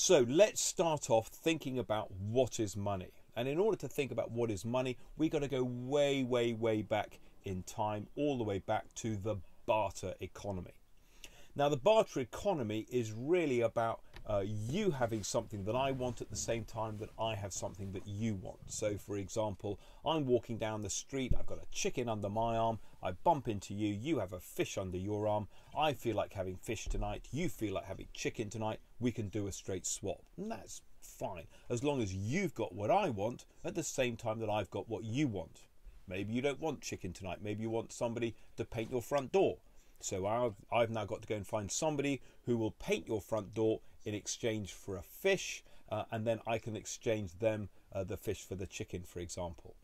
So let's start off thinking about what is money. And in order to think about what is money, we got to go way, way, way back in time, all the way back to the barter economy. Now, the barter economy is really about you having something that I want at the same time that I have something that you want. So, for example, I'm walking down the street, I've got a chicken under my arm, I bump into you, you have a fish under your arm, I feel like having fish tonight, you feel like having chicken tonight, we can do a straight swap. And that's fine, as long as you've got what I want at the same time that I've got what you want. Maybe you don't want chicken tonight, maybe you want somebody to paint your front door. So I've now got to go and find somebody who will paint your front door in exchange for a fish, and then I can exchange them the fish for the chicken, for example.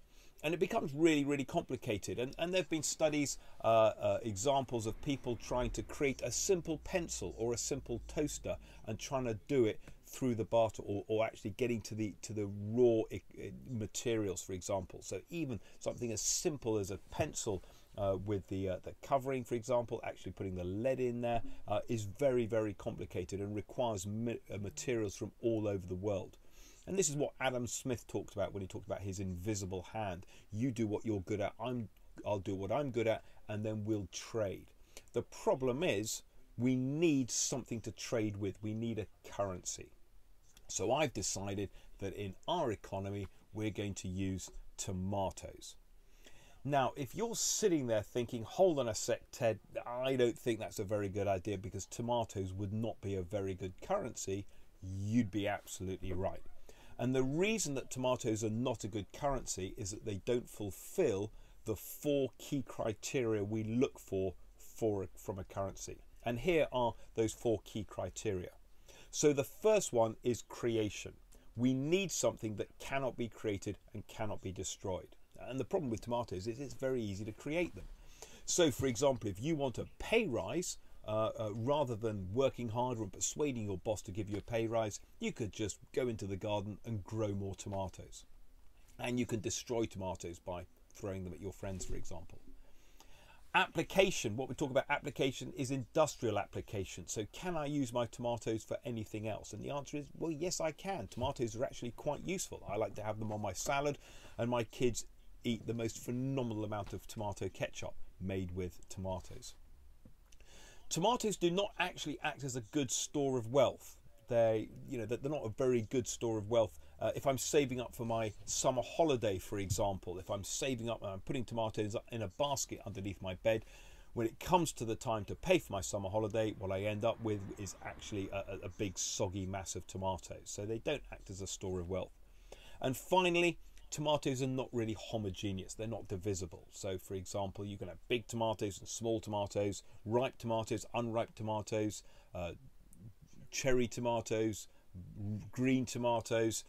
And it becomes really, really complicated. And there have been studies, examples of people trying to create a simple pencil or a simple toaster and trying to do it through the barter, or actually getting to the raw materials, for example. So even something as simple as a pencil with the covering, for example, actually putting the lead in there is very, very complicated and requires materials from all over the world. And this is what Adam Smith talked about when he talked about his invisible hand. You do what you're good at, I'll do what I'm good at, and then we'll trade. The problem is we need something to trade with. We need a currency. So I've decided that in our economy, we're going to use tomatoes. Now, if you're sitting there thinking, hold on a sec, Ted, I don't think that's a very good idea because tomatoes would not be a very good currency, you'd be absolutely right. And the reason that tomatoes are not a good currency is that they don't fulfill the 4 key criteria we look for from a currency. And here are those 4 key criteria. So the first one is creation. We need something that cannot be created and cannot be destroyed. And the problem with tomatoes is it's very easy to create them. So, for example, if you want a pay rise, rather than working harder and persuading your boss to give you a pay rise, you could just go into the garden and grow more tomatoes. And you can destroy tomatoes by throwing them at your friends, for example. Application, what we talk about application is industrial application. So can I use my tomatoes for anything else? And the answer is, well, yes, I can. Tomatoes are actually quite useful. I like to have them on my salad, and my kids eat the most phenomenal amount of tomato ketchup made with tomatoes. Tomatoes do not actually act as a good store of wealth. They're not a very good store of wealth. If I'm saving up for my summer holiday, for example, if I'm saving up and I'm putting tomatoes in a basket underneath my bed, when it comes to the time to pay for my summer holiday, what I end up with is actually a big soggy mass of tomatoes. So they don't act as a store of wealth. And finally, tomatoes are not really homogeneous. They're not divisible. So, for example, you can have big tomatoes and small tomatoes, ripe tomatoes, unripe tomatoes, cherry tomatoes, green tomatoes.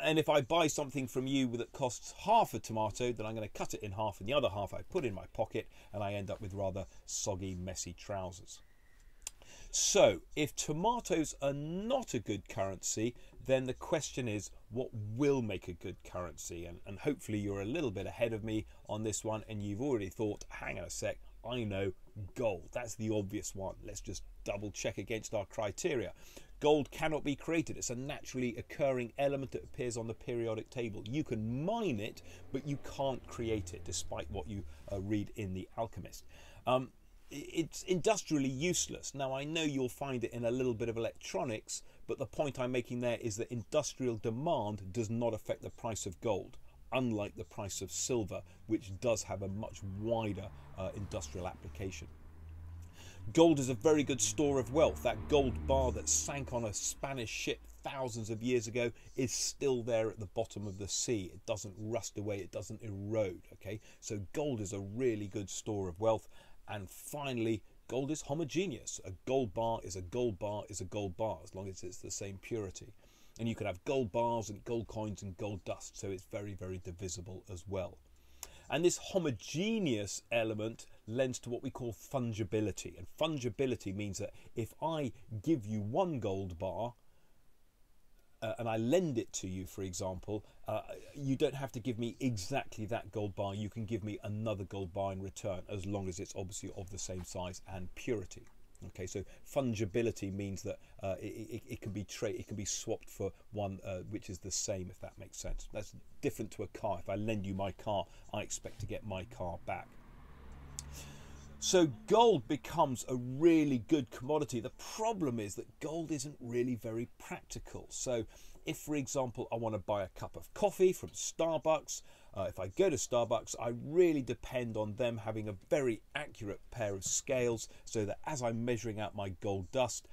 And if I buy something from you that costs half a tomato, then I'm going to cut it in half, and the other half I put in my pocket, and I end up with rather soggy, messy trousers. So, if tomatoes are not a good currency, then the question is, what will make a good currency? And hopefully you're a little bit ahead of me on this one, and you've already thought, hang on a sec, I know, gold. That's the obvious one. Let's just double check against our criteria. Gold cannot be created. It's a naturally occurring element that appears on the periodic table. You can mine it, but you can't create it, despite what you read in The Alchemist. It's industrially useless. Now, I know you'll find it in a little bit of electronics, but the point I'm making there is that industrial demand does not affect the price of gold, unlike the price of silver, which does have a much wider industrial application. Gold is a very good store of wealth. That gold bar that sank on a Spanish ship thousands of years ago is still there at the bottom of the sea. It doesn't rust away, it doesn't erode, okay? So gold is a really good store of wealth. And finally, gold is homogeneous. A gold bar is a gold bar is a gold bar, as long as it's the same purity. And you can have gold bars and gold coins and gold dust, so it's very, very divisible as well. And this homogeneous element lends to what we call fungibility. And fungibility means that if I give you one gold bar and I lend it to you, for example, you don't have to give me exactly that gold bar. You can give me another gold bar in return, as long as it's obviously of the same size and purity. Okay, so fungibility means that it can be it can be swapped for one which is the same, if that makes sense. That's different to a car. If I lend you my car, I expect to get my car back. So gold becomes a really good commodity. The problem is that gold isn't really very practical. So if, for example, I want to buy a cup of coffee from Starbucks, if I go to Starbucks, I really depend on them having a very accurate pair of scales so that as I'm measuring out my gold dust,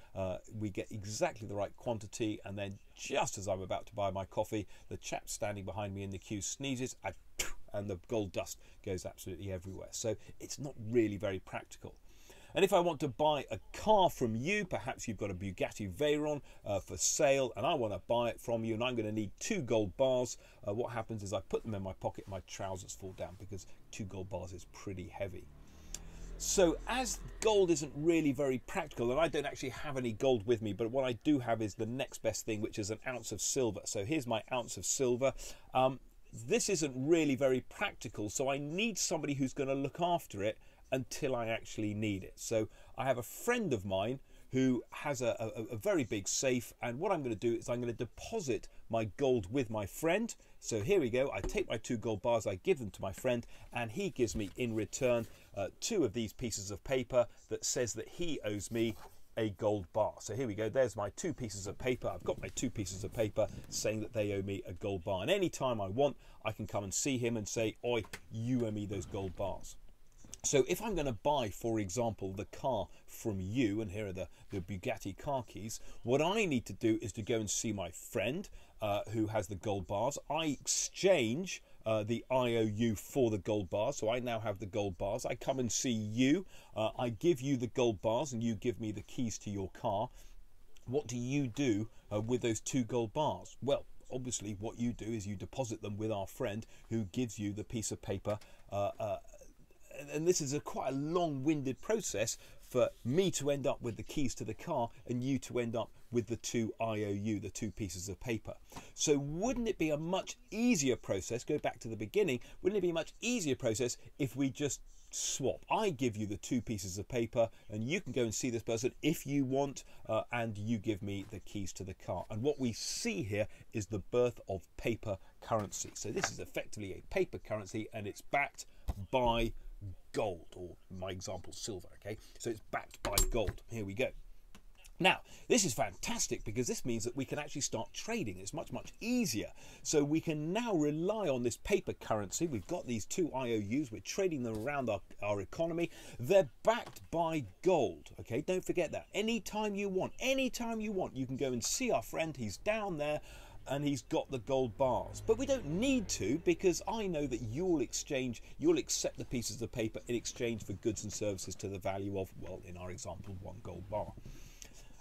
we get exactly the right quantity. And then just as I'm about to buy my coffee, the chap standing behind me in the queue sneezes, and the gold dust goes absolutely everywhere. So it's not really very practical. And if I want to buy a car from you, perhaps you've got a Bugatti Veyron for sale and I want to buy it from you and I'm going to need 2 gold bars. What happens is I put them in my pocket, my trousers fall down because 2 gold bars is pretty heavy. So as gold isn't really very practical, and I don't actually have any gold with me, but what I do have is the next best thing, which is an ounce of silver. So here's my ounce of silver. This isn't really very practical, so I need somebody who's going to look after it until I actually need it. So I have a friend of mine who has a very big safe, and what I'm going to do is I'm going to deposit my gold with my friend. So here we go. I take my 2 gold bars, I give them to my friend, and he gives me in return 2 of these pieces of paper that says that he owes me a gold bar. So here we go, there's my 2 pieces of paper. I've got my 2 pieces of paper saying that they owe me a gold bar, and any time I want I can come and see him and say, oi, you owe me those gold bars. So if I'm going to buy, for example, the car from you, and here are the Bugatti car keys, what I need to do is to go and see my friend who has the gold bars. I exchange the IOU for the gold bars, so I now have the gold bars. I come and see you, I give you the gold bars and you give me the keys to your car. What do you do with those 2 gold bars? Well, obviously what you do is you deposit them with our friend who gives you the piece of paper, and this is quite a long-winded process for me to end up with the keys to the car and you to end up with the 2 IOU, the 2 pieces of paper. So wouldn't it be a much easier process, go back to the beginning, wouldn't it be a much easier process if we just swap? I give you the 2 pieces of paper and you can go and see this person if you want, and you give me the keys to the car. And what we see here is the birth of paper currency. So this is effectively a paper currency and it's backed by gold, or in my example silver. Okay, so it's backed by gold. Here we go. Now this is fantastic because this means that we can actually start trading. It's much easier. So we can now rely on this paper currency. We've got these 2 IOUs, we're trading them around our economy. They're backed by gold. Okay, don't forget that. Anytime you want, you can go and see our friend. He's down there and he's got the gold bars, but we don't need to, because I know that you'll accept the pieces of paper in exchange for goods and services to the value of, well, in our example, 1 gold bar.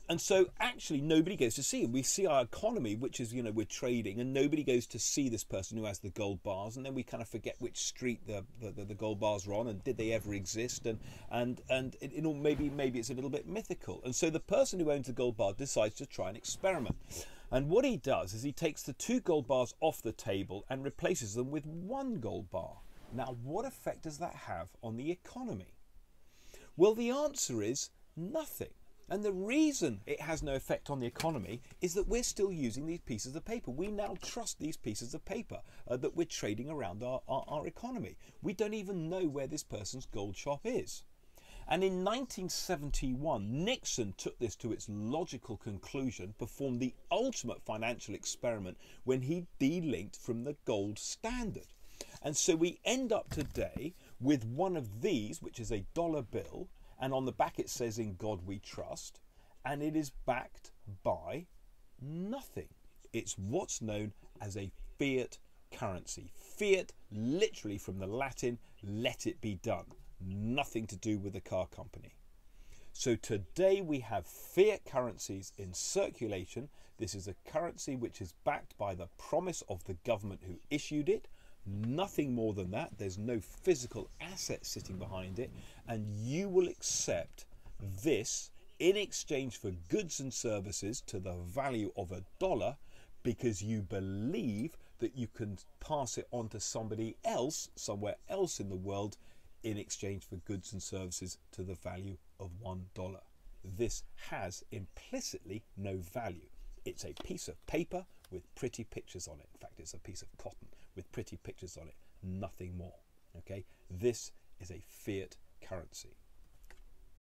And so actually nobody goes to see him. We see our economy, which is, we're trading, and nobody goes to see this person who has the gold bars, and then we kind of forget which street the gold bars are on, and did they ever exist, and maybe it's a little bit mythical. And so the person who owns the gold bar decides to try an experiment. And what he does is he takes the 2 gold bars off the table and replaces them with 1 gold bar. Now, what effect does that have on the economy? Well, the answer is nothing. And the reason it has no effect on the economy is that we're still using these pieces of paper. We now trust these pieces of paper that we're trading around our economy. We don't even know where this person's gold shop is. And in 1971, Nixon took this to its logical conclusion, performed the ultimate financial experiment when he delinked from the gold standard. And so we end up today with one of these, which is a dollar bill, and on the back it says "In God We Trust," and it is backed by nothing. It's what's known as a fiat currency. Fiat, literally from the Latin, let it be done. Nothing to do with the car company. So today we have fiat currencies in circulation. This is a currency which is backed by the promise of the government who issued it. Nothing more than that. There's no physical asset sitting behind it, and you will accept this in exchange for goods and services to the value of $1, because you believe that you can pass it on to somebody else somewhere else in the world in exchange for goods and services to the value of $1. this has implicitly no value. It's a piece of paper with pretty pictures on it. In fact, it's a piece of cotton with pretty pictures on it, nothing more. Okay, this is a fiat currency.